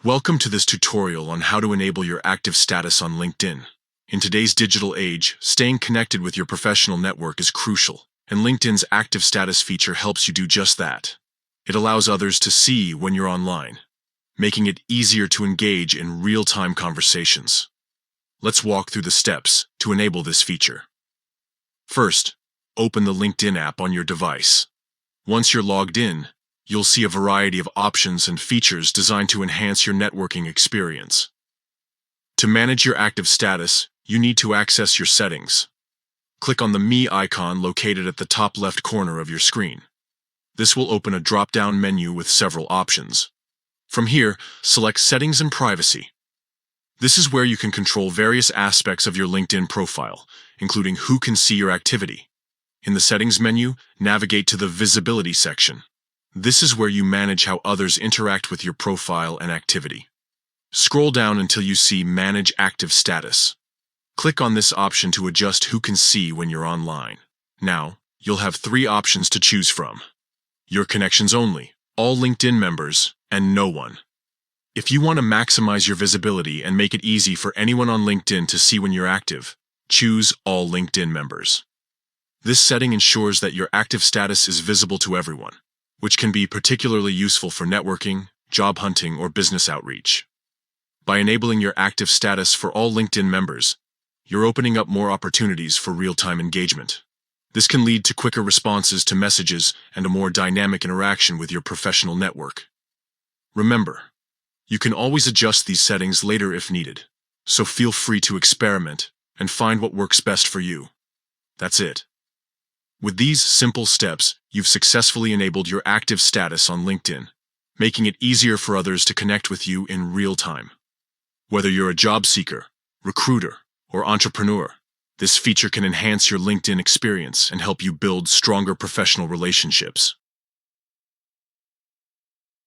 Welcome to this tutorial on how to enable your active status on LinkedIn. In today's digital age, staying connected with your professional network is crucial, and LinkedIn's active status feature helps you do just that. It allows others to see when you're online, making it easier to engage in real-time conversations. Let's walk through the steps to enable this feature. First, open the LinkedIn app on your device. Once you're logged in, you'll see a variety of options and features designed to enhance your networking experience. To manage your active status, you need to access your settings. Click on the Me icon located at the top left corner of your screen. This will open a drop-down menu with several options. From here, select Settings and Privacy. This is where you can control various aspects of your LinkedIn profile, including who can see your activity. In the Settings menu, navigate to the Visibility section. This is where you manage how others interact with your profile and activity. Scroll down until you see Manage Active Status. Click on this option to adjust who can see when you're online. Now, you'll have three options to choose from: Your connections only, all LinkedIn members, and no one. If you want to maximize your visibility and make it easy for anyone on LinkedIn to see when you're active, choose all LinkedIn members. This setting ensures that your active status is visible to everyone, which can be particularly useful for networking, job hunting, or business outreach. By enabling your active status for all LinkedIn members, you're opening up more opportunities for real-time engagement. This can lead to quicker responses to messages and a more dynamic interaction with your professional network. Remember, you can always adjust these settings later if needed, so feel free to experiment and find what works best for you. That's it. With these simple steps, you've successfully enabled your active status on LinkedIn, making it easier for others to connect with you in real time. Whether you're a job seeker, recruiter, or entrepreneur, this feature can enhance your LinkedIn experience and help you build stronger professional relationships.